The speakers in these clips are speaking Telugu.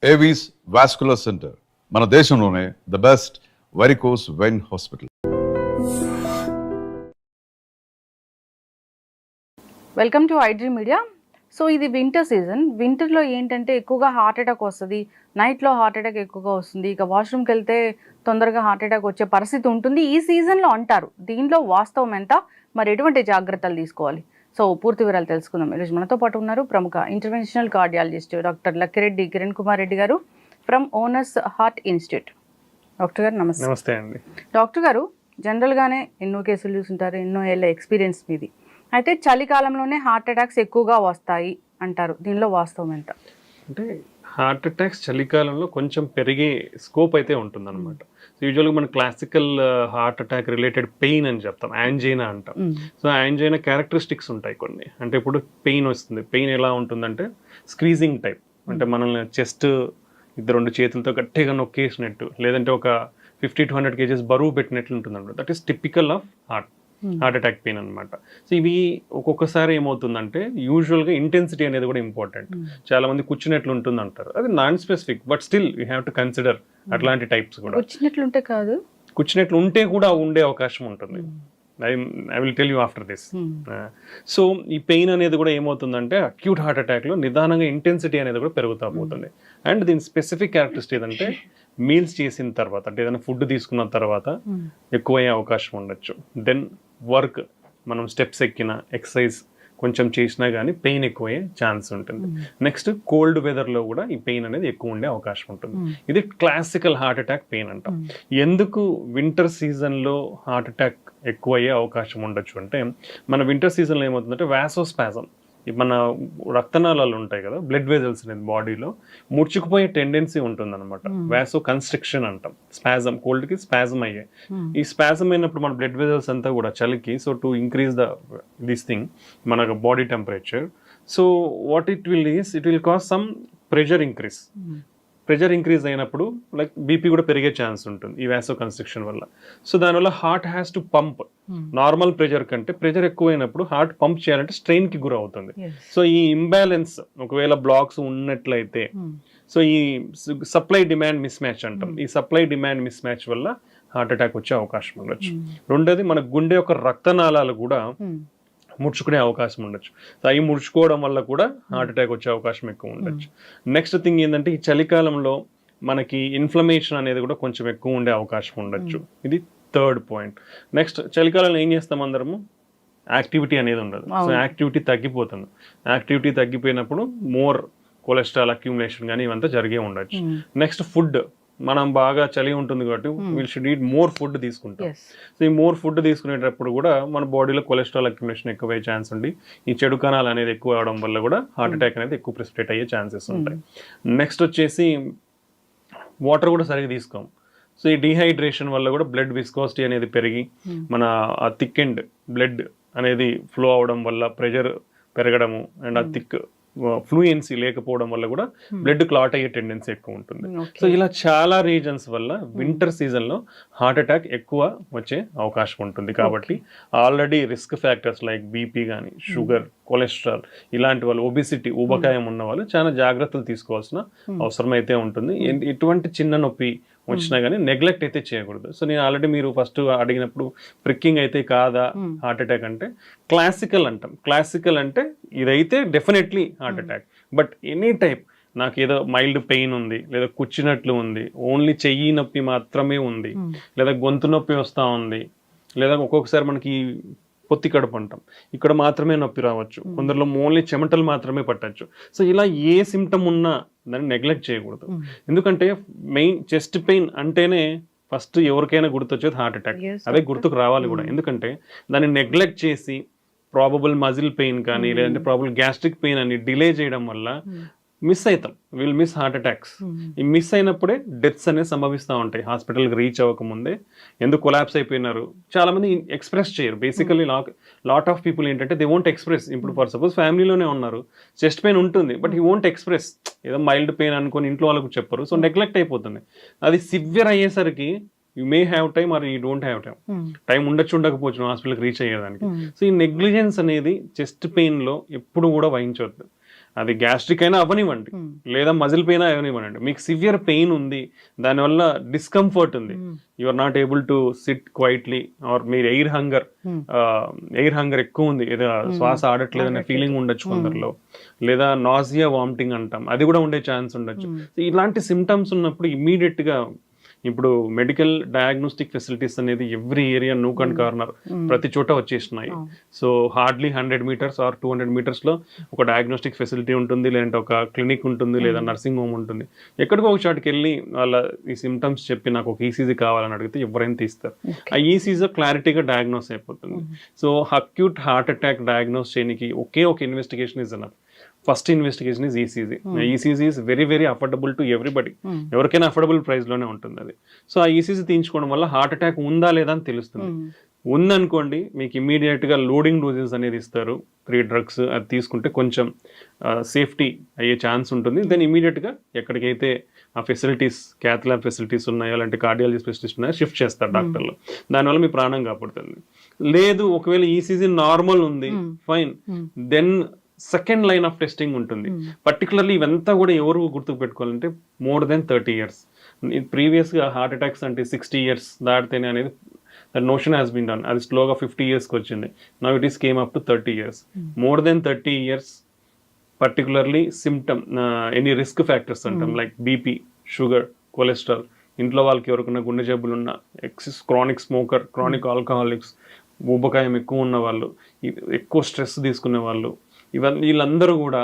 ఏవీస్ వాస్కులర్ సెంటర్ మన దేశంలోనే the best varicose vein hospital. Welcome to iDream media. So ఇది వింటర్ సీజన్. వింటర్లో ఏంటంటే ఎక్కువగా హార్ట్ అటాక్ వస్తుంది, నైట్లో హార్ట్ అటాక్ ఎక్కువగా వస్తుంది, ఇక వాష్రూమ్కి వెళ్తే తొందరగా హార్ట్ అటాక్ వచ్చే పరిస్థితి ఉంటుంది ఈ సీజన్లో అంటారు. దీనిలో వాస్తవం ఎంత, మరి ఎటువంటి జాగ్రత్తలు తీసుకోవాలి? సో పూర్తి వివరాలు తెలుసుకుందాం. ఈరోజు మనతో పాటు ఉన్నారు ప్రముఖ interventional cardiologist doctor Lakkireddy Kiran Kumar Reddy గారు from owners heart institute. Doctor గారు నమస్తే. నమస్తే అండి. డాక్టర్ గారు, జనరల్గానే ఎన్నో కేసులు చూసుంటారు, ఎన్నో ఏళ్ళ ఎక్స్పీరియన్స్ మీది. అయితే చలికాలంలోనే హార్ట్ అటాక్స్ ఎక్కువగా వస్తాయి అంటారు, దీనిలో వాస్తవం ఎంత? అంటే హార్ట్ అటాక్స్ చలికాలంలో కొంచెం పెరిగే స్కోప్ అయితే ఉంటుంది అనమాట. సో యూజువల్గా మన classical heart attack related pain అని చెప్తాం, యాంజైనా అంటాం. సో యాంజైనా క్యారెక్టరిస్టిక్స్ ఉంటాయి కొన్ని. అంటే ఇప్పుడు పెయిన్ వస్తుంది, పెయిన్ ఎలా ఉంటుందంటే స్క్వీజింగ్ టైప్, అంటే మనల్ని చెస్ట్ రెండు చేతులతో గట్టిగా నొక్కేసినట్టు, లేదంటే ఒక 50 to 100 kgs బరువు పెట్టినట్లు ఉంటుంది అనమాట. That is typical of heart attack pain అనమాట. సో ఇవి ఒక్కొక్కసారి ఏమవుతుందంటే యూజువల్గా ఇంటెన్సిటీ అనేది కూడా ఇంపార్టెంట్. చాలా మంది కూర్చున్నట్లు ఉంటుంది అంటారు, అది non specific, but still you have to consider అట్లాంటి టైప్స్ కూడా. కూర్చున్నట్లుంటే కాదు, కూర్చున్నట్లు ఉంటే కూడా ఉండే అవకాశం ఉంటుంది. I will tell you after this. So ఈ పెయిన్ అనేది కూడా ఏమవుతుందంటే అక్యూట్ హార్ట్ అటాక్లో నిదానంగా ఇంటెన్సిటీ అనేది కూడా పెరుగుతూ పోతుంది. అండ్ దీని స్పెసిఫిక్ క్యారెక్టరిస్టిక్ ఏదంటే మీల్స్ చేసిన తర్వాత, అంటే ఏదైనా ఫుడ్ తీసుకున్న తర్వాత ఎక్కువయ్యే అవకాశం ఉండొచ్చు. దెన్ వర్క్, మనం స్టెప్స్ ఎక్కిన, ఎక్సర్సైజ్ కొంచెం చేసినా కానీ పెయిన్ ఎక్కువయ్యే ఛాన్స్ ఉంటుంది. నెక్స్ట్ కోల్డ్ వెదర్లో కూడా ఈ పెయిన్ అనేది ఎక్కువ ఉండే అవకాశం ఉంటుంది. ఇది క్లాసికల్ హార్ట్ అటాక్ పెయిన్ అంటాం. ఎందుకు వింటర్ సీజన్లో హార్ట్ అటాక్ ఎక్కువయ్యే అవకాశం ఉండొచ్చు అంటే, మన వింటర్ సీజన్లో ఏమవుతుందంటే వాసోస్పాజం, మన రక్తనాళాలు ఉంటాయి కదా, బ్లడ్ వెజల్స్ అనేది బాడీలో ముడుచుకుపోయే టెండెన్సీ ఉంటుంది అనమాట. వాసో కన్స్ట్రిక్షన్ అంటాం. స్పాజం, కోల్డ్కి స్పాజం అయ్యాయి. ఈ స్పాజం అయినప్పుడు మన బ్లడ్ వెజల్స్ అంతా కూడా చలికి, so to increase this thing మన body temperature, so what it will cause some pressure increase. Pressure increase అయినప్పుడు లైక్ బీపీ కూడా పెరిగే ఛాన్స్ ఉంటుంది ఈ వాసో కన్స్ట్రిక్షన్ వల్ల. సో దానివల్ల heart has to pump. Normal pressure కంటే ప్రెషర్ ఎక్కువైనప్పుడు హార్ట్ పంప్ చేయాలంటే స్ట్రెయిన్ కి గురి అవుతుంది. సో ఈ ఇంబ్యాలెన్స్ ఒకవేళ బ్లాక్స్ ఉన్నట్లయితే, సో ఈ సప్లై డిమాండ్ మిస్ మ్యాచ్ అంటాం, ఈ సప్లై డిమాండ్ మిస్ మ్యాచ్ వల్ల హార్ట్ అటాక్ వచ్చే అవకాశం ఉండొచ్చు. రెండోది, మన గుండె యొక్క రక్తనాళాలు కూడా ముడుచుకునే అవకాశం ఉండొచ్చు. సో అవి ముడుచుకోవడం వల్ల కూడా హార్ట్ అటాక్ వచ్చే అవకాశం ఎక్కువ ఉండొచ్చు. నెక్స్ట్ థింగ్ ఏంటంటే, ఈ చలికాలంలో మనకి ఇన్ఫ్లమేషన్ అనేది కూడా కొంచెం ఎక్కువ ఉండే అవకాశం ఉండొచ్చు. ఇది థర్డ్ పాయింట్. నెక్స్ట్, చలికాలంలో ఏం చేస్తాం అందరము, యాక్టివిటీ అనేది ఉండదు. సో యాక్టివిటీ తగ్గిపోతుంది. యాక్టివిటీ తగ్గిపోయినప్పుడు మోర్ కొలెస్ట్రాల్ అక్యుములేషన్ కానీ ఇవంతా జరిగే ఉండొచ్చు. నెక్స్ట్, ఫుడ్, మనం బాగా చలి ఉంటుంది కాబట్టి will should eat more food తీసుకుంటాం. సో ఈ మోర్ ఫుడ్ తీసుకునేటప్పుడు కూడా మన బాడీలో కొలెస్ట్రాల్ అక్యుములేషన్ ఎక్కువ అయ్యే ఛాన్స్ ఉంది. ఈ చెడు కణాలు అనేది ఎక్కువ అవడం వల్ల కూడా హార్ట్ అటాక్ అనేది ఎక్కువ ప్రెసిపిటేట్ అయ్యే ఛాన్సెస్ ఉంటాయి. నెక్స్ట్ వచ్చేసి వాటర్ కూడా సరిగ్గా తీసుకోం. సో ఈ డీహైడ్రేషన్ వల్ల కూడా బ్లడ్ విస్కోసిటీ అనేది పెరిగి మన ఆ థిక్ అండ్ బ్లడ్ అనేది ఫ్లో అవడం వల్ల ప్రెషర్ పెరగడము, అండ్ ఆ థిక్ ఫ్లూయెన్సీ లేకపోవడం వల్ల కూడా బ్లడ్ క్లాట్ అయ్యే టెండెన్సీ ఎక్కువ ఉంటుంది. సో ఇలా చాలా రీజన్స్ వల్ల వింటర్ సీజన్లో హార్ట్ అటాక్ ఎక్కువ వచ్చే అవకాశం ఉంటుంది. కాబట్టి already risk factors like BP కానీ, షుగర్, కొలెస్ట్రాల్, ఇలాంటి వాళ్ళు, ఒబిసిటీ, ఊబకాయం ఉన్న వాళ్ళు చాలా జాగ్రత్తలు తీసుకోవాల్సిన అవసరం అయితే ఉంటుంది. ఎటువంటి చిన్న నొప్పి వచ్చినా కానీ నెగ్లెక్ట్ అయితే చేయకూడదు. సో నేను ఆల్రెడీ మీరు ఫస్ట్ అడిగినప్పుడు ప్రిక్కింగ్ అయితే కాదా హార్ట్ అటాక్ అంటే, క్లాసికల్ అంటాం. క్లాసికల్ అంటే ఇదైతే definitely heart attack. But any type, నాకు ఏదో మైల్డ్ పెయిన్ ఉంది, లేదా కూర్చున్నట్లు ఉంది, ఓన్లీ చెయ్యి నొప్పి మాత్రమే ఉంది, లేదా గొంతు నొప్పి వస్తూ ఉంది, లేదా ఒక్కొక్కసారి మనకి పొత్తి కడుపు అంటాం, ఇక్కడ మాత్రమే నొప్పి రావచ్చు, కొందరిలో ఓన్లీ చెమటలు మాత్రమే పట్టచ్చు. సో ఇలా ఏ సిమ్టమ్ ఉన్నా దాన్ని నెగ్లెక్ట్ చేయకూడదు. ఎందుకంటే మెయిన్ చెస్ట్ పెయిన్ అంటేనే ఫస్ట్ ఎవరికైనా గుర్తొచ్చేది హార్ట్ అటాక్. అదే గుర్తుకు రావాలి కూడా. ఎందుకంటే దాన్ని నెగ్లెక్ట్ చేసి ప్రాబబుల్ మజిల్ పెయిన్ కానీ, లేదంటే ప్రాబబుల్ గ్యాస్ట్రిక్ పెయిన్ అని డిలే చేయడం వల్ల మిస్ అవుతాం, విల్ మిస్ హార్ట్ అటాక్స్. ఈ మిస్ అయినప్పుడే డెత్స్ అనేది సంభవిస్తూ ఉంటాయి. హాస్పిటల్కి రీచ్ అవ్వకముందే ఎందుకు కొలాప్స్ అయిపోయినారు చాలా మంది ఎక్స్ప్రెస్ చేయరు. బేసికలీ లాట్ ఆఫ్ పీపుల్ ఏంటంటే దే వోంట్ ఎక్స్ప్రెస్. ఇప్పుడు ఫర్ సపోజ్ ఫ్యామిలీలోనే ఉన్నారు, చెస్ట్ పెయిన్ ఉంటుంది, బట్ హీ వోంట్ ఎక్స్ప్రెస్. ఏదో మైల్డ్ పెయిన్ అనుకొని ఇంట్లో వాళ్ళకు చెప్పరు, సో నెగ్లెక్ట్ అయిపోతుంది. అది సివియర్ అయ్యేసరికి you may have time or you don't have time ఉండొచ్చు, ఉండకపోవచ్చు హాస్పిటల్కి రీచ్ అయ్యేదానికి. సో ఈ నెగ్లిజెన్స్ అనేది చెస్ట్ పెయిన్లో ఎప్పుడు కూడా వహించవద్దు. అది గ్యాస్ట్రిక్ అయినా అవనివ్వండి, లేదా మజిల్ పెయిన్ అవనివ్వండి, మీకు సివియర్ పెయిన్ ఉంది, దానివల్ల డిస్కంఫర్ట్ ఉంది, you are not able to sit quietly, or మీరు ఎయిర్ హంగర్ ఎక్కువ ఉంది, ఏదో శ్వాస ఆడట్లేదనే ఫీలింగ్ ఉండొచ్చు కొందరిలో, లేదా నాజియా వామిటింగ్ అంటాం, అది కూడా ఉండే ఛాన్స్ ఉండొచ్చు. ఇలాంటి సిమ్టమ్స్ ఉన్నప్పుడు ఇమీడియట్ గా ఇప్పుడు మెడికల్ డయాగ్నోస్టిక్ ఫెసిలిటీస్ అనేది every area nook and corner ప్రతి చోట వచ్చేసినాయి. So hardly 100 meters or 200 meters లో ఒక డయాగ్నోస్టిక్ ఫెసిలిటీ ఉంటుంది, లేదంటే ఒక క్లినిక్ ఉంటుంది, లేదా నర్సింగ్ హోమ్ ఉంటుంది. ఎక్కడికో ఒక చోటుకి వెళ్ళి వాళ్ళ ఈ సిమ్టమ్స్ చెప్పి నాకు ఒక ఈసీజీ కావాలని అడిగితే ఎవరైనా తీస్తారు. ఆ ఈసీజీ క్లారిటీగా డయాగ్నోస్ అయిపోతుంది. So acute heart attack diagnose చేయడానికి ఒకే ఒక investigation is enough. First investigation is ECG. ECG is very very affordable to everybody, ఎవరికైనా అఫోర్డబుల్ ప్రైస్ లోనే ఉంటుంది అది. సో ఆ ఈసీజీ తీయించుకోవడం వల్ల హార్ట్ అటాక్ ఉందా లేదా అని తెలుస్తుంది. ఉందనుకోండి, మీకు ఇమీడియట్ గా లోడింగ్ డోసెస్ అనేది ఇస్తారు, 3 drugs. అది తీసుకుంటే కొంచెం సేఫ్టీ అయ్యే ఛాన్స్ ఉంటుంది. దెన్ ఇమీడియట్ గా ఎక్కడికైతే ఆ ఫెసిలిటీస్, క్యాత్ ల్యాబ్ ఫెసిలిటీస్ ఉన్నాయో, అలాంటి కార్డియాలజీ స్పెషలిస్ట్ ఉన్నాయో షిఫ్ట్ చేస్తారు డాక్టర్లు. దానివల్ల మీ ప్రాణం కాపాడుతుంది. లేదు ఒకవేళ ఈసీజీ నార్మల్ ఉంది, fine, then second line of testing ఉంటుంది. పర్టికులర్లీ ఇవంతా కూడా ఎవరు గుర్తుకు పెట్టుకోవాలంటే మోర్ దెన్ 30 years. ప్రీవియస్ గా హార్ట్ అటాక్స్ అంటే 60 years దాటితేనే అనేది that notion has been done. అది స్లోగా 50 years కి వచ్చింది. Now it is came up to 30 years. More than 30 years particularly symptom any risk factors అంటాం, లైక్ బీపీ, షుగర్, కొలెస్ట్రాల్, ఇంట్లో వాళ్ళకి ఎవరికైనా గుండె జబ్బులు ఉన్న, క్రానిక్ స్మోకర్, క్రానిక్ ఆల్కహాలిక్స్, ఊబకాయం ఎక్కువ ఉన్న వాళ్ళు, ఎక్కువ స్ట్రెస్ తీసుకునే వాళ్ళు, వీళ్ళందరూ కూడా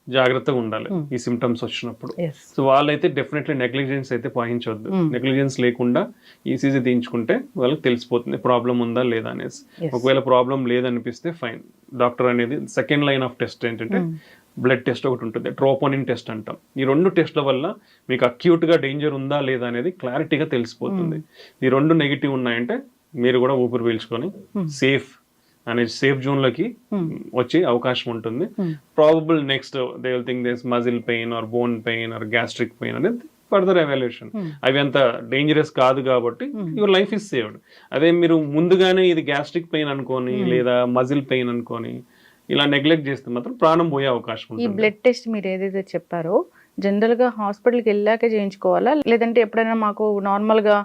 జాగ్రత్తగా ఉండాలి ఈ సిమ్టమ్స్ వచ్చినప్పుడు. సో వాళ్ళైతే డెఫినెట్లీ నెగ్లిజెన్స్ అయితే పాటించవద్దు. నెగ్లిజెన్స్ లేకుండా ఈసీజీ తీయించుకుంటే వాళ్ళకి తెలిసిపోతుంది ప్రాబ్లం ఉందా లేదా అనేసి. ఒకవేళ ప్రాబ్లం లేదనిపిస్తే ఫైన్, డాక్టర్ అనేది సెకండ్ లైన్ ఆఫ్ టెస్ట్ ఏంటంటే బ్లడ్ టెస్ట్ ఒకటి ఉంటుంది, ట్రోపోనిన్ టెస్ట్ అంటాం. ఈ 2 టెస్ట్ల వల్ల మీకు అక్యూట్ గా డేంజర్ ఉందా లేదా అనేది క్లారిటీగా తెలిసిపోతుంది. ఈ 2 నెగిటివ్ ఉన్నాయంటే మీరు కూడా ఊపిరి పీల్చుకొని సేఫ్ జోన్ లోకి వచ్చే అవకాశం ఉంటుంది. Probable next they will think this muscle pain or bone pain or gastric pain అనేది ఫర్దర్ ఎవాల్యుయేషన్. అవి అంత డేంజరస్ కాదు కాబట్టి యువర్ లైఫ్ ఇస్ సేవ్డ్. అదే మీరు ముందుగానే ఇది గ్యాస్ట్రిక్ పెయిన్ అనుకోని, లేదా మజిల్ పెయిన్ అనుకోని ఇలా నెగ్లెక్ట్ చేస్తే మాత్రం ప్రాణం పోయే అవకాశం ఉంటుంది. ఈ బ్లడ్ టెస్ట్ మీరు ఏదైతే చెప్పారో జనరల్ గా హాస్పిటల్కి వెళ్ళాకే చేయించుకోవాలా, లేదంటే ఎప్పుడైనా మాకు నార్మల్ గా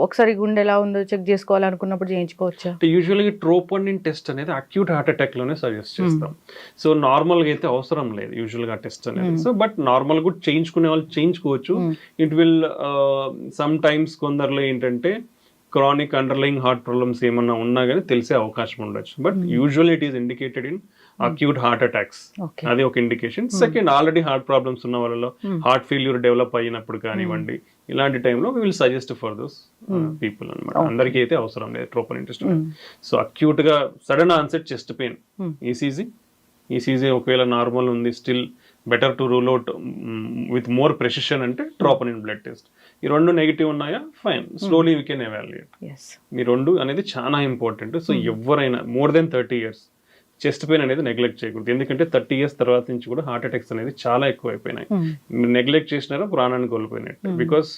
ఒకసారి గుండె ఎలా ఉందో చెక్ చేసుకోవాలనుకున్నప్పుడు చేయించుకోవచ్చా? యూజువల్గా ట్రోపోనిన్ టెస్ట్ అనేది అక్యూట్ హార్ట్ అటాక్ లోనే సజెస్ట్ చేస్తాం. సో నార్మల్ గా అయితే అవసరం లేదు యూజువల్ గా టెస్ట్ అనేది. సో బట్ నార్మల్ కూడా చేయించుకునే వాళ్ళు చేయించుకోవచ్చు. ఇట్ విల్ సమ్ టైమ్స్ కొందరిలో ఏంటంటే క్రానిక్ అండర్లయింగ్ హార్ట్ ప్రాబ్లమ్స్ ఏమన్నా ఉన్నా కానీ తెలిసే అవకాశం ఉండొచ్చు. But usual it is indicated in acute heart attacks, అది ఒక indication. Second, already heart problems ఉన్న వాళ్ళలో హార్ట్ ఫెయిల్యూర్ డెవలప్ అయినప్పుడు కానివ్వండి, ఇలాంటి టైంలో we will suggest for those people అనమాట. అందరికీ అయితే అవసరం లేదు ట్రోపోనిన్ టెస్ట్. సో అక్యూట్ గా sudden onset chest pain, ECG ఒకవేళ నార్మల్ ఉంది, still better to rule out with more precision అంటే ట్రోపోనిన్ బ్లడ్ టెస్ట్. ఈ 2 నెగిటివ్ ఉన్నాయా, fine, slowly we can evaluate. ఈ 2 అనేది చాలా ఇంపార్టెంట్. సో ఎవరైనా more than 30 years chest pain అనేది నెగ్లెక్ట్ చేయకూడదు. ఎందుకంటే 30 years తర్వాత నుంచి కూడా హార్ట్ అటాక్స్ అనేది చాలా ఎక్కువ అయిపోయినాయి. మీరు నెగ్లెక్ట్ చేసినారో ప్రాణాన్ని కోల్పోయినట్టు. బికాస్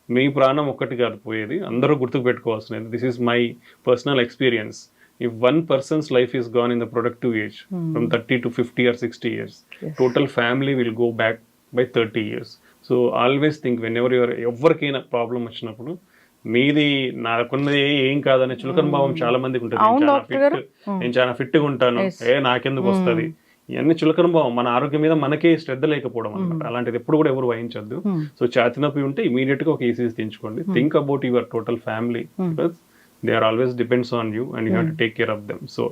మీ ప్రాణం ఒక్కటి కాదు పోయేది, అందరూ గుర్తుకు పెట్టుకోవాల్సినది. This is my personal experience. If one person's life is gone in the productive age, from 30 to 50 or 60 years, total family will go back by 30 years. So always think whenever you are ఎవరికైనా ప్రాబ్లం వచ్చినప్పుడు మీది నాకున్నది ఏం కాదనే చులకన భావం చాలా మందికి ఉంటుంది. నేను చాలా ఫిట్ గా ఉంటాను, నాకెందుకు వస్తుంది, ఇవన్నీ చులకన భావం. మన ఆరోగ్యం మీద మనకే శ్రద్ధ లేకపోవడం అనమాట. అలాంటిది ఎప్పుడు కూడా ఎవరు వహించద్దు. సో ఛాతీ నొప్పి ఉంటే ఇమీడియట్ గా ఒక ఈసీజీ తీయించుకోండి. Think about your total family, because they are always depends on you and you have to take care of them. So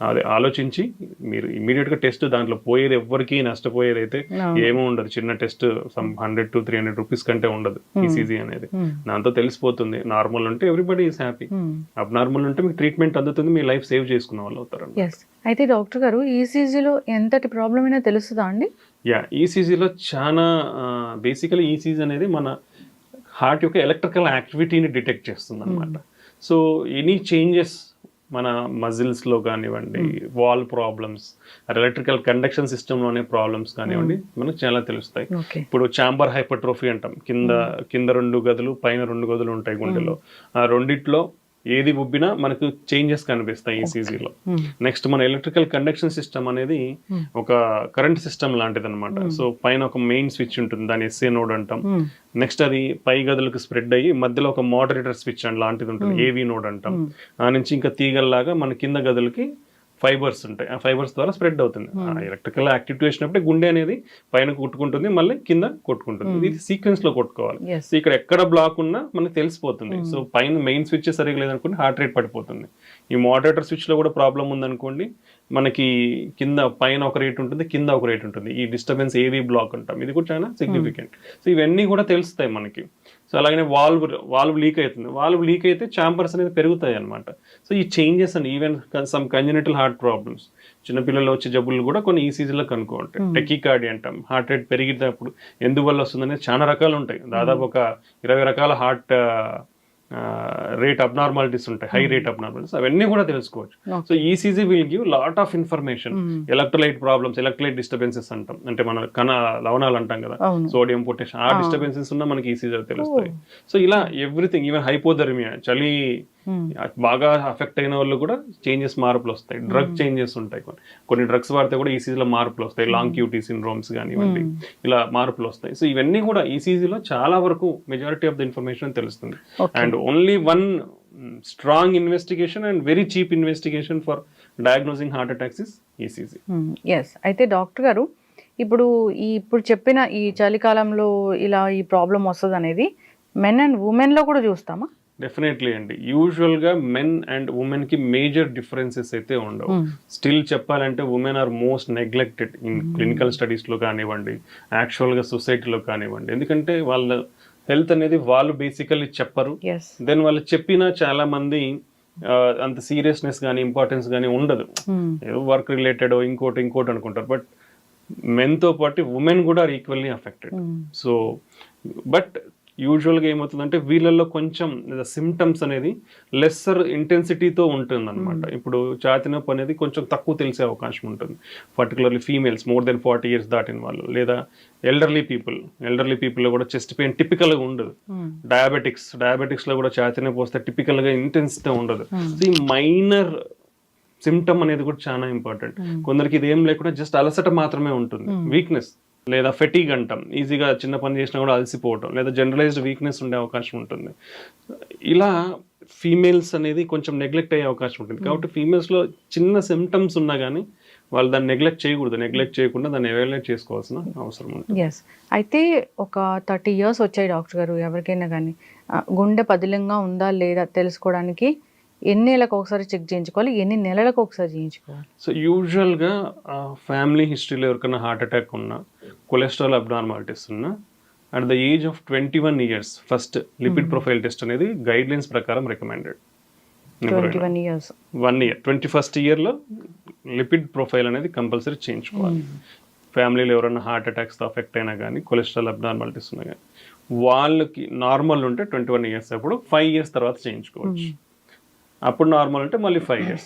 అది ఆలోచించి మీరు ఇమీడియట్ గా టెస్ట్, దాంట్లో పోయేది ఎవరికి నష్టపోయేది అయితే ఏమో ఉండదు. చిన్న టెస్ట్ సమ్ 100 to 300 rupees కంటే ఉండదు ఈసీజీ అనేది. దాంతో తెలిసిపోతుంది. నార్మల్ ఉంటే ఎవ్రీబడి ఈస్ హ్యాపీ, అబ్ నార్మల్ ఉంటే మీకు ట్రీట్మెంట్ అందుతుంది, మీ లైఫ్ సేవ్ చేసుకున్న వాళ్ళు అవుతారు. అయితే డాక్టర్ గారు ఈసీజీలో ఎంతటి ప్రాబ్లం అయినా తెలుస్తుందా అండి? ఈసీజీలో చాలా బేసికలీ ఈసీజీ అనేది మన హార్ట్ యొక్క ఎలక్ట్రికల్ యాక్టివిటీని డిటెక్ట్ చేస్తుంది అనమాట. సో ఎనీ చేంజెస్ మన మజిల్స్ లో కానివ్వండి, wall problems, electrical conduction system లోనే ప్రాబ్లమ్స్ కానివ్వండి, మనకు చాలా తెలుస్తాయి. ఇప్పుడు చాంబర్ హైపర్ట్రోఫీ అంటాం, కింద 2 గదులు పైన 2 గదులు ఉంటాయి గుండెలో. ఆ రెండిట్లో ఏది ఉబ్బినా మనకు చేంజెస్ కనిపిస్తాయి ఈసీజీలో. నెక్స్ట్ మన ఎలక్ట్రికల్ కండక్షన్ సిస్టమ్ అనేది ఒక కరెంట్ సిస్టమ్ లాంటిది అనమాట. సో పైన ఒక మెయిన్ స్విచ్ ఉంటుంది, దాన్ని ఎస్ఏ నోడ్ అంటాం. నెక్స్ట్ అది పై గదులకు స్ప్రెడ్ అయ్యి మధ్యలో ఒక మోడరేటర్ స్విచ్ లాంటిది ఉంటుంది, ఏవి నోడ్ అంటాం. ఆ నుంచి ఇంకా తీగల్లాగా మన కింద గదులకి ఫైబర్స్ ఉంటాయి, ఆ ఫైబర్స్ ద్వారా స్ప్రెడ్ అవుతుంది. ఎలక్ట్రికల్ యాక్టివిటీ వచ్చినప్పుడు గుండె అనేది పైన కొట్టుకుంటుంది, మళ్ళీ కింద కొట్టుకుంటుంది. ఇది సీక్వెన్స్ లో కొట్టుకోవాలి. సో ఇక్కడ ఎక్కడ బ్లాక్ ఉన్నా మనకు తెలిసిపోతుంది. సో పైన మెయిన్ స్విచ్ సరిగా లేదనుకోండి హార్ట్ రేట్ పడిపోతుంది. ఈ మోడరేటర్ స్విచ్ లో కూడా ప్రాబ్లం ఉందనుకోండి, మనకి కింద పైన ఒక రేట్ ఉంటుంది, కింద ఒక రేట్ ఉంటుంది. ఈ డిస్టర్బెన్స్ ఏవి బ్లాక్ అంటాం, ఇది కూడా చాలా సిగ్నిఫికెంట్. సో ఇవన్నీ కూడా తెలుస్తాయి మనకి. సో అలాగనే వాల్వ్ లీక్ అవుతుంది, వాల్వ్ లీక్ అయితే ఛాంబర్స్ అనేది పెరుగుతాయి అనమాట. సో ఈ changes and even some congenital heart problems, చిన్నపిల్లలు వచ్చే జబ్బులు కూడా కొన్ని ఈసీజీలో కనుక్కోండి. టెకికార్డియా అంటాం, హార్ట్ రేట్ పెరిగినప్పుడు ఎందువల్ల వస్తుందనేది చాలా రకాలు ఉంటాయి. దాదాపు ఒక 20 రకాల హార్ట్ రేట్ అబ్నార్మాలిటీస్ ఉంటాయి, హై రేట్ అబ్నార్మాలిటీస్, అవన్నీ కూడా తెలుసుకోవచ్చు. So ECG will give lot of information. Electrolyte problems, electrolyte disturbances అంటాం, అంటే మన లవణాలు అంటాం కదా, సోడియం పొటాషియం, ఆ డిస్టర్బెన్సెస్ ఉన్నా మనకి ఈసీజీ తెలుస్తాయి. సో ఇలా ఎవ్రీథింగ్, ఈవెన్ హైపోథర్మియా, చలి బాగా అఫెక్ట్ అయిన వాళ్ళు కూడా చేంజెస్, మార్పులు వస్తాయి. డ్రగ్ చేంజెస్ ఉంటాయి, కొన్ని డ్రగ్స్ వాడితే కూడా ఈసీజీలో మార్పులు వస్తాయి. లాంగ్ క్యూటీ సిండ్రోమ్స్ కానివ్వండి, ఇలా మార్పులు వస్తాయి. సో ఇవన్నీ కూడా ఈసీజీలో చాలా వరకు మెజారిటీ ఆఫ్ ద ఇన్ఫర్మేషన్ తెలుస్తుంది. And only one strong investigation and very cheap investigation for diagnosing heart attacks is ECG. Yes, అయితే డాక్టర్ గారు ఇప్పుడు చెప్పిన ఈ చలికాలంలో ఇలా ఈ ప్రాబ్లం వస్తుంది అనేది మెన్ అండ్ ఉమెన్ లో కూడా చూస్తామా? డెఫినెట్లీ అండి. యూజువల్ గా మెన్ అండ్ ఉమెన్ కి మేజర్ డిఫరెన్సెస్ అయితే ఉండవు. స్టిల్ చెప్పాలంటే women are most neglected in clinical studies లో కానివ్వండి, యాక్చువల్ గా సొసైటీలో కానివ్వండి. ఎందుకంటే వాళ్ళ హెల్త్ అనేది వాళ్ళు బేసికల్లీ చెప్పరు. దెన్ వాళ్ళు చెప్పినా చాలా మంది అంత సీరియస్నెస్ కానీ ఇంపార్టెన్స్ కానీ ఉండదు. ఏదో వర్క్ రిలేటెడ్ ఇంకోటి అనుకుంటారు. బట్ మెన్ తో పాటు ఉమెన్ కూడా are equally affected. So but యూజువల్గా ఏమవుతుందంటే వీళ్ళల్లో కొంచెం సిమ్టమ్స్ అనేది లెస్సర్ ఇంటెన్సిటీతో ఉంటుంది అనమాట. ఇప్పుడు ఛాతీ నొప్పి అనేది కొంచెం తక్కువ తెలిసే అవకాశం ఉంటుంది, particularly females more than 40 years దాటిన వాళ్ళు, లేదా ఎల్డర్లీ పీపుల్లో కూడా చెస్ట్ పెయిన్ టిపికల్గా ఉండదు. డయాబెటిక్స్ లో కూడా ఛాతీ నొప్పి వస్తే టిపికల్గా ఇంటెన్సిటీ ఉండదు. సో ఈ మైనర్ సిమ్టమ్ అనేది కూడా చాలా ఇంపార్టెంట్. కొందరికి ఇది ఏం లేకుండా జస్ట్ అలసట మాత్రమే ఉంటుంది, వీక్నెస్ లేదా ఫెటీగ్ అంటాం, ఈజీగా చిన్న పని చేసినా కూడా అలసిపోవటం, లేదా జనరలైజ్డ్ వీక్నెస్ ఉండే అవకాశం ఉంటుంది. ఇలా ఫీమేల్స్ అనేది కొంచెం నెగ్లెక్ట్ అయ్యే అవకాశం ఉంటుంది. కాబట్టి ఫీమేల్స్లో చిన్న సిమ్టమ్స్ ఉన్నా కానీ వాళ్ళు దాన్ని నెగ్లెక్ట్ చేయకూడదు. నెగ్లెక్ట్ చేయకుండా దాన్ని ఎవాల్యుయేట్ చేసుకోవాల్సిన అవసరం ఉంటుంది. ఎస్, అయితే ఒక 30 years వచ్చాయి డాక్టర్ గారు ఎవరికైనా కానీ, గుండె పదిలంగా ఉందా లేదా తెలుసుకోవడానికి ఎన్ని నెలలకు ఒకసారి చెక్ చేయించుకోవాలి, ఎన్ని నెలలకు ఒకసారి చేయించుకోవాలి? సో యూజువల్గా ఫ్యామిలీ హిస్టరీలో ఎవరికైనా హార్ట్ అటాక్ ఉన్నా, కొలెస్ట్రాల్ అబ్నార్మాలిటీస్ ఉన్నా, at the age of 21 years first lipid profile test అనేది గైడ్ లైన్స్ ప్రకారం రికమెండెడ్. 21 years 1 year 21st yearలో లిపిడ్ ప్రొఫైల్ అనేది కంపల్సరీ చేయించుకోవాలి. ఫ్యామిలీలో ఎవరైనా హార్ట్ అటాక్స్తో అఫెక్ట్ అయినా కానీ, కొలెస్ట్రాల్ అబ్నార్మాలిటీస్ ఉన్నా కానీ, వాళ్ళకి నార్మల్ ఉంటే 21 years అప్పుడు 5 years తర్వాత చేయించుకోవచ్చు. అప్పుడు నార్మల్ అంటే మళ్ళీ 5 years.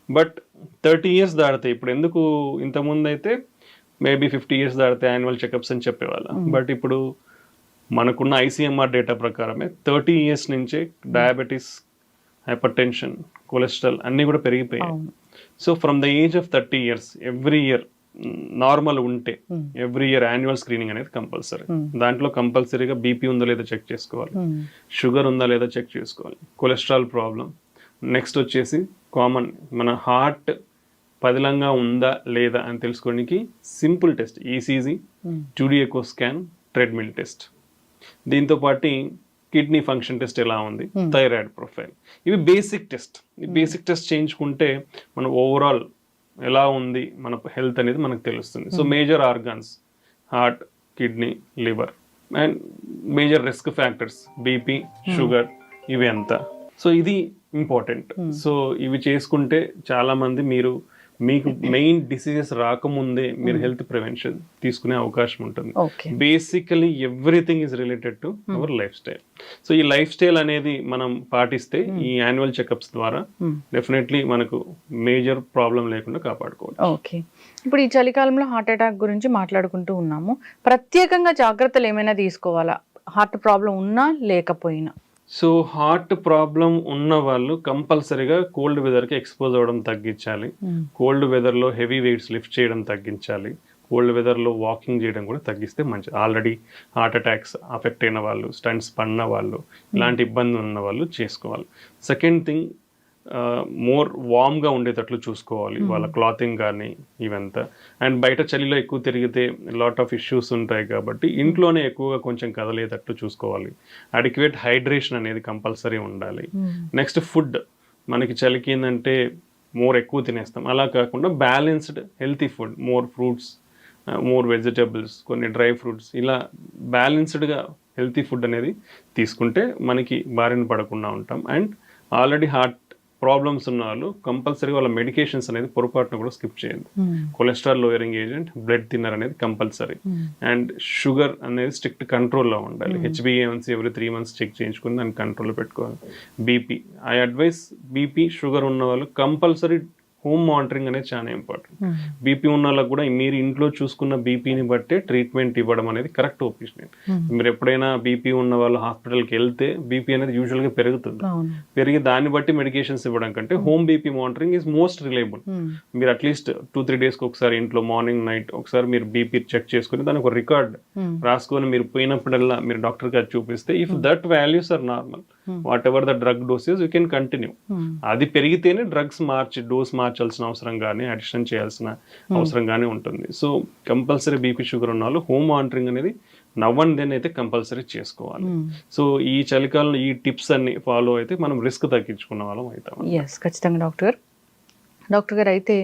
బట్ 30 years దాడితే, ఇప్పుడు ఎందుకు ఇంతకుముందు అయితే మేబీ 50 years దాడితే యాన్యువల్ చెకప్స్ అని చెప్పేవాళ్ళం. బట్ ఇప్పుడు మనకున్న ICMR డేటా ప్రకారమే 30 years నుంచే డయాబెటీస్, హైపర్ టెన్షన్, కొలెస్ట్రాల్ అన్నీ కూడా పెరిగిపోయాయి. So from the age of 30 years every year normal ఉంటే ఎవ్రీ ఇయర్ యాన్యువల్ స్క్రీనింగ్ అనేది కంపల్సరీ. దాంట్లో కంపల్సరీగా బీపీ ఉందా లేదా చెక్ చేసుకోవాలి, షుగర్ ఉందా లేదా చెక్ చేసుకోవాలి, కొలెస్ట్రాల్ ప్రాబ్లం. నెక్స్ట్ వచ్చేసి కామన్ మన హార్ట్ పదిలంగా ఉందా లేదా అని తెలుసుకోవడానికి simple test ECG, 2D echo scan, treadmill test. దీంతో పాటు కిడ్నీ ఫంక్షన్ టెస్ట్ ఎలా ఉంది, థైరాయిడ్ ప్రొఫైల్, ఇవి బేసిక్ టెస్ట్. ఈ బేసిక్ టెస్ట్ చేయించుకుంటే మన ఓవరాల్ ఎలా ఉంది మన హెల్త్ అనేది మనకు తెలుస్తుంది. So major organs heart, kidney, liver and major risk factors BP, sugar, ఇవి ఎంత. సో ఇది ఇంపార్టెంట్. సో ఇవి చేసుకుంటే చాలా మంది మీకు మెయిన్ డిసీజెస్ రాకముందే మీరు హెల్త్ ప్రివెన్షన్ తీసుకునే అవకాశం ఉంటుంది. Basically everything is related to our life style. So ఈ లైఫ్ స్టైల్ అనేది మనం పాటిస్తే ఈ యాన్యువల్ చెకప్స్ ద్వారా డెఫినెట్లీ మనకు మేజర్ ప్రాబ్లం లేకుండా కాపాడుకోవచ్చు. ఓకే, ఇప్పుడు ఈ చలికాలంలో హార్ట్ అటాక్ గురించి మాట్లాడుకుంటూ ఉన్నాము. ప్రత్యేకంగా జాగ్రత్తలు ఏమైనా తీసుకోవాలా హార్ట్ ప్రాబ్లం ఉన్నా లేకపోయినా? సో హార్ట్ ప్రాబ్లం ఉన్న వాళ్ళు కంపల్సరీగా కోల్డ్ వెదర్కి ఎక్స్పోజ్ అవ్వడం తగ్గించాలి. కోల్డ్ వెదర్లో హెవీ వెయిట్స్ లిఫ్ట్ చేయడం తగ్గించాలి. కోల్డ్ వెదర్లో వాకింగ్ చేయడం కూడా తగ్గిస్తే మంచిది. ఆల్రెడీ హార్ట్ అటాక్స్ అఫెక్ట్ అయిన వాళ్ళు, స్టంట్స్ పడిన వాళ్ళు, ఇలాంటి ఇబ్బంది ఉన్న వాళ్ళు చేసుకోవాలి. సెకండ్ థింగ్, మోర్ వామ్గా ఉండేటట్లు చూసుకోవాలి వాళ్ళ క్లాతింగ్ కానీ ఇవంతా. అండ్ బయట చలిలో ఎక్కువ తిరిగితే లాట్ ఆఫ్ ఇష్యూస్ ఉంటాయి కాబట్టి ఇంట్లోనే ఎక్కువగా కొంచెం కదలేటట్లు చూసుకోవాలి. అడిక్వేట్ హైడ్రేషన్ అనేది కంపల్సరీ ఉండాలి. నెక్స్ట్ ఫుడ్, మనకి చలికి ఏంటంటే మోర్ ఎక్కువ తినేస్తాం, అలా కాకుండా balanced healthy food, more fruits, more vegetables, కొన్ని డ్రై ఫ్రూట్స్, ఇలా బ్యాలెన్స్డ్గా హెల్తీ ఫుడ్ అనేది తీసుకుంటే మనకి బారిన పడకుండా ఉంటాం. అండ్ ఆల్రెడీ హార్ట్ ప్రాబ్లమ్స్ ఉన్న వాళ్ళు కంపల్సరీ వాళ్ళ మెడికేషన్స్ అనేది పొరపాటున కూడా స్కిప్ చేయండి. Cholesterol lowering agent, blood thinner అనేది కంపల్సరీ. అండ్ షుగర్ అనేది స్ట్రిక్ట్ కంట్రోల్లో ఉండాలి. HbA1c ఎవ్రీ 3 months చెక్ చేయించుకుని దాన్ని కంట్రోల్లో పెట్టుకోవాలి. BP, I advise BP sugar ఉన్న వాళ్ళు కంపల్సరీ హోమ్ మానిటరింగ్ అనేది చాలా ఇంపార్టెంట్. బీపీ ఉన్న వాళ్ళకి కూడా మీరు ఇంట్లో చూసుకున్న బీపీని బట్టే ట్రీట్మెంట్ ఇవ్వడం అనేది కరెక్ట్ ఒపీనియన్. మీరు ఎప్పుడైనా బీపీ ఉన్న వాళ్ళు హాస్పిటల్కి వెళ్తే బీపీ అనేది యూజువల్గా పెరుగుతుంది. పెరిగి దాన్ని బట్టి మెడికేషన్స్ ఇవ్వడం కంటే home BP monitoring is most reliable. మీరు అట్లీస్ట్ 2-3 daysకి ఒకసారి ఇంట్లో మార్నింగ్ నైట్ ఒకసారి మీరు బీపీ చెక్ చేసుకుని దానికి ఒక రికార్డ్ రాసుకొని మీరు పోయినప్పుడల్లా మీరు డాక్టర్ గారు చూపిస్తే, if that values are normal, whatever the drug doses you can continue. అది పెరిగితేనే డ్రగ్స్ డోస్ మార్చాల్సిన అవసరం కానీ అడిషన్ చేయాల్సిన అవసరం కానీ ఉంటుంది. సో కంపల్సరీ బీపీ షుగర్ ఉన్న వాళ్ళు హోమ్ మానిటరింగ్ అనేది నవ్ అండ్ దెన్ అయితే కంపల్సరీ చేసుకోవాలి. సో ఈ చలికాలంలో ఈ టిప్స్ అన్ని ఫాలో అయితే మనం రిస్క్ తగ్గించుకున్న వాళ్ళం అవుతాం. ఎస్, ఖచ్చితంగా డాక్టర్ గారు అయితే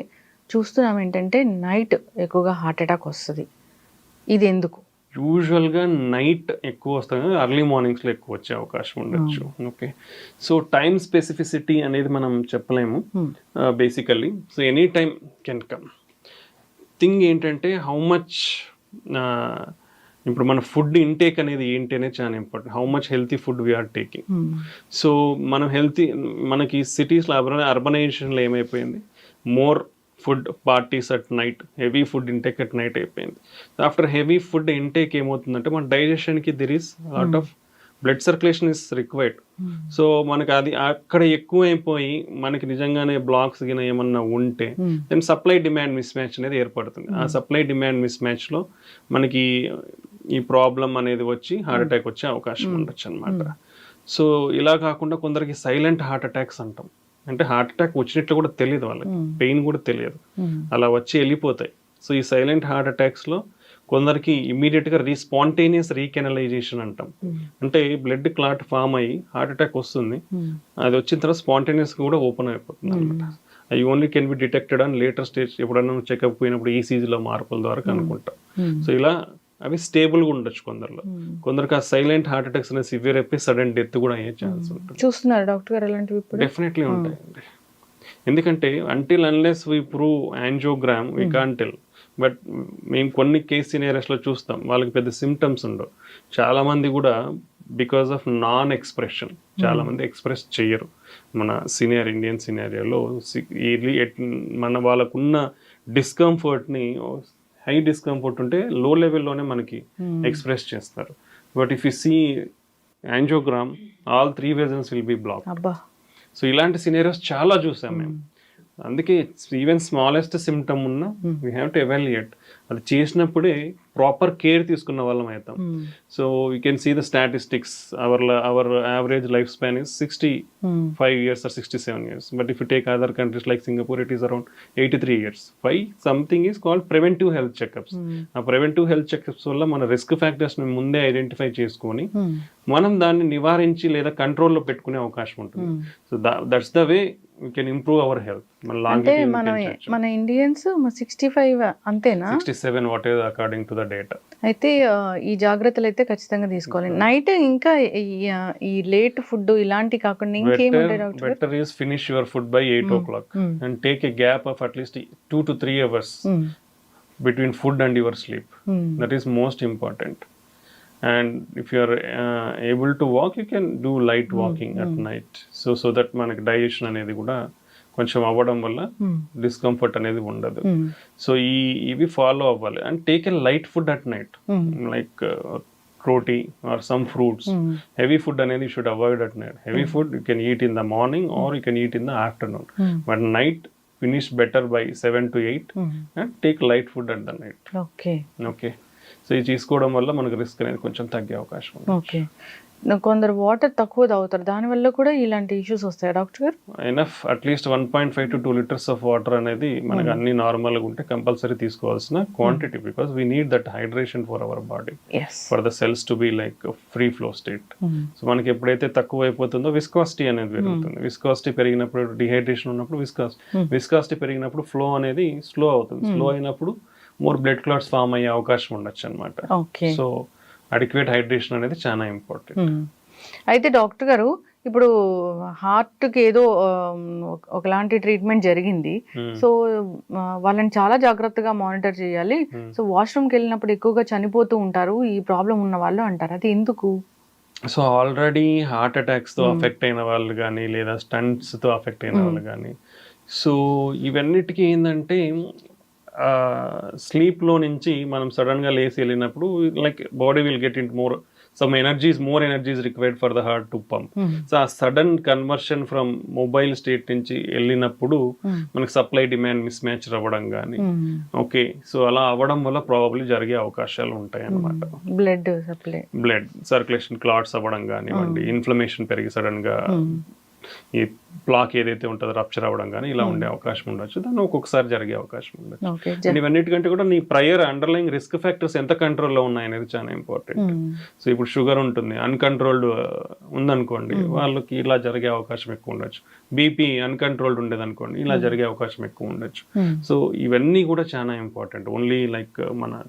చూస్తున్నాం ఏంటంటే నైట్ ఎక్కువగా హార్ట్ అటాక్ వస్తుంది, ఇది ఎందుకు? యూజువల్గా నైట్ ఎక్కువ వస్తుంది కానీ ఎర్లీ మార్నింగ్స్లో ఎక్కువ వచ్చే అవకాశం ఉండొచ్చు. ఓకే, సో టైం స్పెసిఫిసిటీ అనేది మనం చెప్పలేము basically. So any time can come. Thing ఏంటంటే హౌ మచ్, ఇప్పుడు మన ఫుడ్ ఇంటేక్ అనేది ఏంటి అనేది చాలా important. How much healthy food we are taking. So మనం మనకి సిటీస్లో అర్బనైజేషన్లో ఏమైపోయింది, more food parties at night, heavy food intake at night అయిపోయింది. ఆఫ్టర్ హెవీ ఫుడ్ ఇంటేక్ ఏమవుతుందంటే మన డైజెషన్కి there is lot of blood circulation is required. So మనకి అది అక్కడ ఎక్కువ అయిపోయి మనకి నిజంగానే బ్లాక్స్ గిన ఏమన్నా ఉంటే then supply demand mismatch అనేది ఏర్పడుతుంది. ఆ సప్లై డిమాండ్ మిస్ మ్యాచ్లో మనకి ఈ ప్రాబ్లం అనేది వచ్చి హార్ట్ అటాక్ వచ్చే అవకాశం ఉండొచ్చు అనమాట. సో ఇలా కాకుండా కొందరికి సైలెంట్ హార్ట్ అటాక్స్ అంటాం. అంటే హార్ట్ అటాక్ వచ్చినట్లు కూడా తెలియదు వాళ్ళకి, పెయిన్ కూడా తెలియదు, అలా వచ్చి వెళ్ళిపోతాయి. సో ఈ సైలెంట్ హార్ట్ అటాక్స్లో కొందరికి ఇమీడియట్గా స్పాంటేనియస్ రీకెనలైజేషన్ అంటాం. అంటే బ్లడ్ క్లాట్ ఫామ్ అయ్యి హార్ట్ అటాక్ వస్తుంది, అది వచ్చిన తర్వాత స్పాంటేనియస్గా కూడా ఓపెన్ అయిపోతుంది అనమాట. అవి ఓన్లీ కెన్ బి డిటెక్టెడ్ అని లేటర్ స్టేజ్, ఎప్పుడన్నా చెకప్ పోయినప్పుడు ఈసీజీలో మార్పుల ద్వారా కనుక్కుంటాం. సో ఇలా అవి స్టేబుల్గా ఉండొచ్చు కొందరిలో. కొందరికి ఆ సైలెంట్ హార్ట్ అటాక్స్ అనేది సివియర్ అయిపోయి సడన్ డెత్ కూడా అయ్యే ఛాన్స్ ఉంటుంది. చూస్తున్నారు డాక్టర్ గారు అలాంటివి? డెఫినెట్లీ ఉంటాయండి. ఎందుకంటే until unless we prove angiogram we can't tell. But మేము కొన్ని కేస్ సినారియోస్లో చూస్తాం వాళ్ళకి పెద్ద సిమ్టమ్స్ ఉండవు. చాలామంది కూడా బికాస్ ఆఫ్ నాన్ ఎక్స్ప్రెషన్, చాలామంది ఎక్స్ప్రెస్ చెయ్యరు. మన ఇండియన్ సినారియోలో మన వాళ్ళకున్న డిస్కంఫర్ట్ని, హై డిస్కంఫర్ట్ ఉంటే లో లెవెల్లోనే మనకి ఎక్స్ప్రెస్ చేస్తారు. But if you see angiogram, all 3 vessels will be block. So ఇలాంటి సినారియోస్ చాలా చూసాం మేము. అందుకే ఈవెన్ స్మాలెస్ట్ సిమ్టమ్ ఉన్నా వీ హ్యావ్ టు ఎవాల్యుయేట్. అది చేసినప్పుడే ప్రాపర్ కేర్ తీసుకున్న వాళ్ళం అవుతాం. So you can see the statistics. Our average life span is 65 years or 67 years. But if you take other countries like Singapore, it is around 83 years. Why? Something is called preventive health checkups. ఆ ప్రివెంటివ్ హెల్త్ చెకప్స్ వల్ల మన రిస్క్ ఫ్యాక్టర్స్ని ముందే ఐడెంటిఫై చేసుకొని మనం దాన్ని నివారించి లేదా కంట్రోల్లో పెట్టుకునే అవకాశం ఉంటుంది. So that's the way we can improve our health. అంటే మన ఇండియన్స్ 65 అంతేనా? 67 what is according to the data. అయితే ఈ జాగ్రత్తలు అయితే ఖచ్చితంగా తీసుకోవాలి. నైట్ ఇంకా ఈ లేట్ ఫుడ్ ఇలాంటి కాకుండా ఇంకేముంటాయి doctor? Better is finish your food by 8 o'clock and take a gap of at least 2 to 3 hours between food and your sleep. That is most important. And if you are able to walk, you can do light walking at night. So that మనకి డైజెషన్ అనేది కూడా కొంచెం అవ్వడం వల్ల డిస్కంఫర్ట్ అనేది ఉండదు. సో ఇవి ఫాలో అవ్వాలి. And take a light food at night, like fruity or some fruits. Heavy food అనేది should avoid at night. Heavy food you can eat in the morning or you can eat in the afternoon, but night finish better by 7 to 8 and take light food at the night. Okay, so ఇది తీసుకోవడం వల్ల మనకు రిస్క్ అనేది కొంచెం తగ్గే అవకాశం ఉంది. ఓకే, కొందరు వాటర్ తక్కువ తాగుతారు, దానివల్ల కూడా ఇలాంటి ఇష్యూస్ వస్తాయి డాక్టర్ గారు? Enough at least 1.5 to 2 liters of water అనేది మనకు అన్ని నార్మల్గా ఉంటే కంపల్సరీ తీసుకోవాల్సిన quantity, because we need that hydration for our body, for the cells to be like free flow state. So మనకి ఎప్పుడైతే తక్కువ అయిపోతుందో విస్కాసిటీ అనేది పెరుగుతుంది. విస్కాసిటీ పెరిగినప్పుడు, డిహైడ్రేషన్ ఉన్నప్పుడు విస్కాసిటీ పెరిగినప్పుడు ఫ్లో అనేది స్లో అవుతుంది. స్లో అయినప్పుడు మోర్ బ్లడ్ క్లాట్స్ ఫామ్ అయ్యే అవకాశం ఉండొచ్చు అనమాట. సో అడిక్వేట్ హైడ్రేషన్ అనేది చాలా ఇంపార్టెంట్. అయితే డాక్టర్ గారు, ఇప్పుడు హార్ట్కి ఏదో ఒకలాంటి ట్రీట్మెంట్ జరిగింది, సో వాళ్ళని చాలా జాగ్రత్తగా మానిటర్ చేయాలి. సో వాష్రూమ్కి వెళ్ళినప్పుడు ఎక్కువగా చనిపోతూ ఉంటారు ఈ ప్రాబ్లం ఉన్న వాళ్ళు అంటారు, అది ఎందుకు? సో ఆల్రెడీ హార్ట్ అటాక్స్తో అఫెక్ట్ అయిన వాళ్ళు కానీ, లేదా స్టంట్స్తో అఫెక్ట్ అయిన వాళ్ళు కానీ, సో ఇవన్నిటికీ ఏంటంటే స్లీప్లో నుంచి మనం సడన్గా లేచి వెళ్ళినప్పుడు like body will get in more some energies, more energies required for the heart to pump. So ఆ sudden conversion from mobile state నుంచి వెళ్ళినప్పుడు మనకి సప్లై డిమాండ్ మిస్ మ్యాచ్ అవ్వడం కానీ, ఓకే, సో అలా అవ్వడం వల్ల ప్రాబబ్లీ జరిగే అవకాశాలు ఉంటాయి అన్నమాట. బ్లడ్ సర్క్యులేషన్ క్లాట్స్ అవ్వడం కానివ్వండి, ఇన్ఫ్లమేషన్ పెరిగి సడన్ గా ఈ ప్లాక్ ఏదైతే ఉంటుందో రప్చర్ అవ్వడం కానీ ఇలా ఉండే అవకాశం ఉండొచ్చు. దాన్ని ఒక్కొక్కసారి జరిగే అవకాశం ఉండొచ్చు. అండ్ ఇవన్నిటికంటే కూడా నీ ప్రయర్ అండర్లైంగ్ రిస్క్ ఫ్యాక్టర్స్ ఎంత కంట్రోల్లో ఉన్నాయనేది చాలా ఇంపార్టెంట్. సో ఇప్పుడు షుగర్ ఉంటుంది, అన్కంట్రోల్డ్ ఉందనుకోండి, వాళ్ళకి ఇలా జరిగే అవకాశం ఎక్కువ ఉండొచ్చు. బీపీ అన్కంట్రోల్డ్ ఉండేది అనుకోండి, ఇలా జరిగే అవకాశం ఎక్కువ ఉండొచ్చు. సో ఇవన్నీ కూడా చాలా ఇంపార్టెంట్. ఓన్లీ లైక్ మన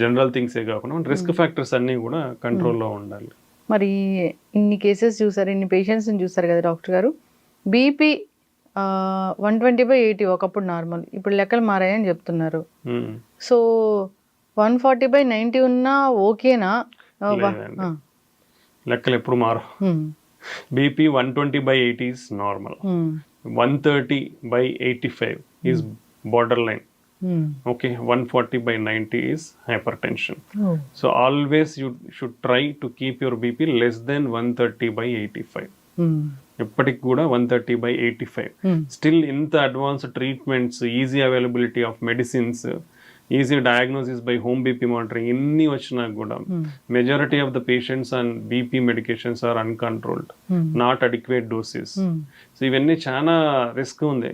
జనరల్ థింగ్సే కాకుండా రిస్క్ ఫ్యాక్టర్స్ అన్నీ కూడా కంట్రోల్లో ఉండాలి. మరి ఇన్ని కేసెస్ చూసారు, ఇన్ని పేషెంట్స్ని చూసారు కదా డాక్టర్ గారు, బీపీ 120/80 ఒకప్పుడు నార్మల్, ఇప్పుడు లెక్కలు మారాయని చెప్తున్నారు. సో 140/90 ఉన్నా ఓకేనా? లెక్కలు ఎప్పుడు మారు. BP 120/80 is normal. 130/85 is borderline. Okay, 140/90 is hypertension. So always you should try to keep your BP less than 130/85. ఎప్పటికి కూడా 130/85. స్టిల్ ఇంత advanced treatments, easy availability of medicines, easy diagnosis by home BP monitoring ఇన్ని వచ్చినా కూడా majority of the patients and BP medications are uncontrolled, not adequate doses. So ఇవన్నీ చాలా రిస్క్ ఉంది.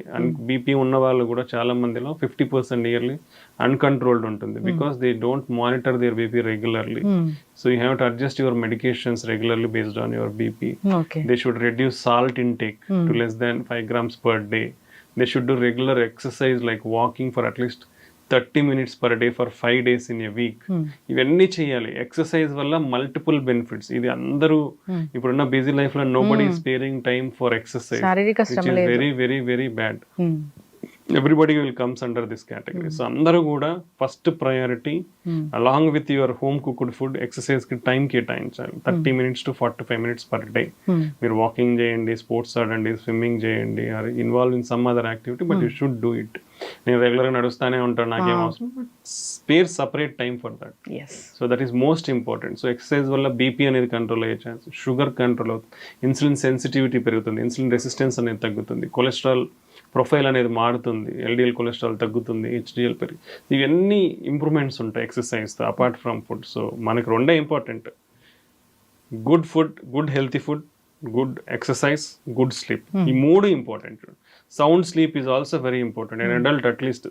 బీపీ ఉన్న వాళ్ళు కూడా చాలా మందిలో 50% ఇయర్లీ అన్కంట్రోల్డ్ ఉంటుంది, because they don't monitor their BP regularly. So you have to adjust your medications regularly based on your BP. They should reduce salt intake to less than 5 grams per day. They should do regular exercise like walking for at least 30 minutes per day for 5 days in a week. ఇవన్నీ చేయాలి. ఎక్సర్సైజ్ వల్ల మల్టిపుల్ బెనిఫిట్స్. ఇది అందరూ ఇప్పుడున్న బిజీ లైఫ్ లో nobody is sparing time for exercise, which is very very very bad. Everybody will comes under this category. So అందరూ కూడా first priority along with your home cooked food exercise కి టైం కేటాయించాలి. 30 minutes to 45 minutes per day. మీరు వాకింగ్ చేయండి, స్పోర్ట్స్ ఆడండి, స్విమ్మింగ్ చేయండి, or involve in some other activity, but you should do it. నేను రెగ్యులర్ గా నడుస్తానే ఉంటాను, నాకేం అవసరం, but spare separate time for that. So that is most important. So exercise వల్ల బీపీ అనేది కంట్రోల్ అయ్యే ఛాన్స్, షుగర్ కంట్రోల్ అవుతుంది, ఇన్సులిన్ సెన్సిటివిటీ పెరుగుతుంది, ఇన్సులిన్ రెసిస్టెన్స్ అనేది తగ్గుతుంది, కొలెస్ట్రాల్ ప్రొఫైల్ అనేది మారుతుంది, ఎల్డిఎల్ కొలెస్ట్రాల్ తగ్గుతుంది, హెచ్డిఎల్ పెరిగి, ఇవన్నీ ఇంప్రూవ్మెంట్స్ ఉంటాయి ఎక్సర్సైజ్తో అపార్ట్ ఫ్రమ్ ఫుడ్. సో మనకి రెండే important, good food, good healthy food, good exercise, good sleep. ఈ మూడు important. Sound sleep is also very important. And adult at least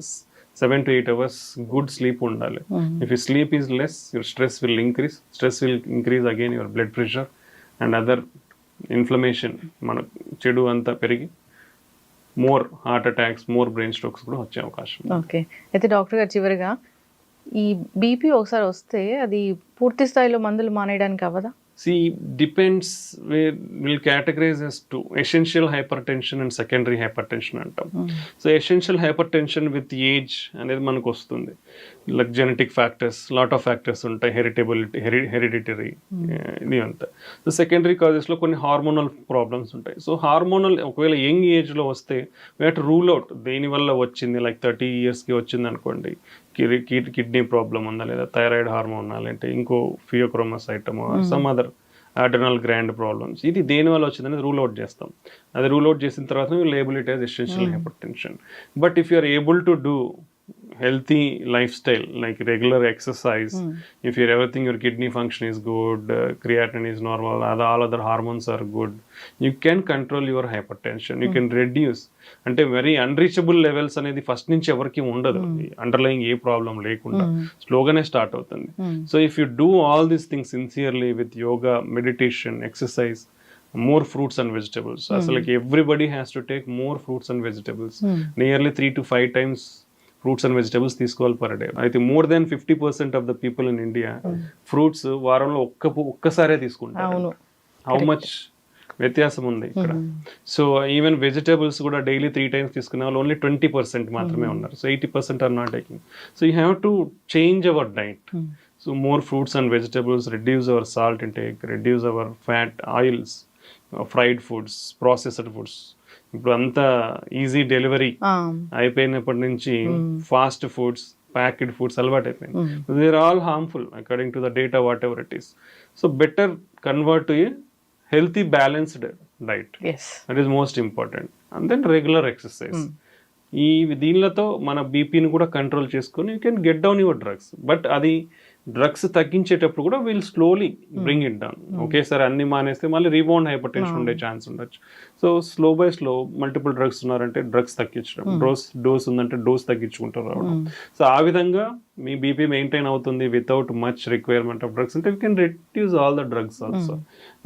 7 to 8 hours good sleep undali. If your sleep is less, your stress will increase. Stress will increase again your blood pressure and other inflammation. మన చెడు అంతా పెరిగి more heart attacks, more brain strokes కూడా వచ్చే అవకాశం. ఓకే, అయితే డాక్టర్ గారు చివరిగా ఈ బీపీ ఒకసారి వస్తే అది పూర్తి స్థాయిలో మందులు మానేయడానికి అవ్వదా? See, depends, we'll categorize as two: essential hypertension and secondary hypertension antam. So essential hypertension with age అనేది మనకు వస్తుంది, like genetic factors, lot of factors ఉంటాయి, hereditary ఇది అంతా. సో సెకండరీ కాజెస్ లో కొన్ని హార్మోనల్ ప్రాబ్లమ్స్ ఉంటాయి. సో హార్మోనల్ ఒకవేళ యంగ్ ఏజ్ లో వస్తే we have to rule out దేని వల్ల వచ్చింది. లైక్ 30 years కి వచ్చింది అనుకోండి, కిడ్నీ ప్రాబ్లం ఉందా, లేదా థైరాయిడ్ హార్మోన్ ఉందా, లేదంటే ఇంకో pheochromocytoma some other adrenal gland problems, ఇది దేని వల్ల వచ్చిందనేది రూల్ అవుట్ చేస్తాం. అది రూల్ అవుట్ చేసిన తర్వాత label it as essential hypertension. But if you are able to do healthy lifestyle like regular exercise, if your everything, your kidney function is good, creatinine is normal, all other hormones are good, you can control your hypertension, you can reduce. అంటే వెరీ అన్రీచబుల్ లెవెల్స్ అనేది ఫస్ట్ నుంచి ఎవరికి ఉండదు, అండర్లయింగ్ ఏ ప్రాబ్లం లేకుండా స్లోగానే స్టార్ట్ అవుతుంది. So if you do all these things sincerely with yoga, meditation, exercise, more fruits and vegetables, అసలు everybody has to take more fruits and vegetables, nearly 3 to 5 times fruits and vegetables తీసుకోవాలి పర్ డే. అయితే more than 50% of the people in India fruits వారంలో ఒక్కసారే తీసుకుంటారు. హౌ మచ్ వ్యత్యాసం ఉంది ఇక్కడ. సో ఈవెన్ వెజిటబుల్స్ కూడా డైలీ 3 times తీసుకునే వాళ్ళు ఓన్లీ 20% మాత్రమే ఉన్నారు. సో 80% are not taking. So you have to change our diet. So more fruits and vegetables, reduce our salt intake, reduce our fat, oils, fried foods, processed foods. ఇప్పుడు అంతా ఈజీ డెలివరీ అయిపోయినప్పటి నుంచి ఫాస్ట్ ఫుడ్స్, ప్యాకెడ్ ఫుడ్స్ అలవాటు అయిపోయింది. They are all harmful according to the data whatever it is. So better convert to a healthy balanced diet, that is most important. And then regular exercise. ఈ దీనిలతో మన బీపీని కూడా కంట్రోల్ చేసుకొని you can get down your drugs. But అది డ్రగ్స్ తగ్గించేటప్పుడు కూడా will slowly bring it down. ఒకేసారి అన్ని మానేస్తే మళ్ళీ రీబౌండ్ హైపర్ టెన్షన్ ఉండే ఛాన్స్ ఉండొచ్చు. So slow by slow multiple drugs ఉన్నారంటే డ్రగ్స్ తగ్గించడం, డోస్ ఉందంటే డోస్ తగ్గించుకుంటూ రావడం. సో ఆ విధంగా మీ బీపీ మెయింటైన్ అవుతుంది without much requirement of drugs. అంటే we can reduce all the drugs also.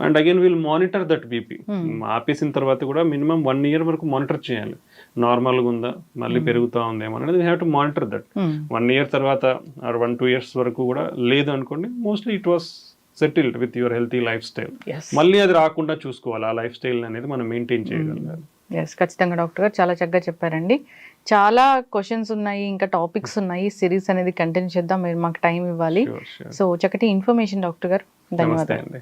And again will monitor that BP. ఆపేసిన తర్వాత కూడా మినిమం 1 year వరకు మానిటర్ చేయాలి. నార్మల్గా ఉందా, మళ్ళీ పెరుగుతా ఉందేమో అనేది we have to monitor that. 1 year తర్వాత ఆర్ 1-2 years వరకు కూడా లేదు అనుకోండి, mostly it was settled with your healthy life style. మళ్ళీ అది రాకుండా చూసుకోవాలి. ఆ లైఫ్ స్టైల్ అనేది మనం మెయింటైన్ చేయగలగాలి. ఖచ్చితంగా డాక్టర్ గారు చాలా చక్కగా చెప్పారండి. చాలా క్వశ్చన్స్ ఉన్నాయి, ఇంకా టాపిక్స్ ఉన్నాయి. సిరీస్ అనేది కంటిన్యూ చేద్దాం, మీరు మాకు టైం ఇవ్వాలి. సో చక్కటి ఇన్ఫర్మేషన్ డాక్టర్ గారు, ధన్యవాదాలు.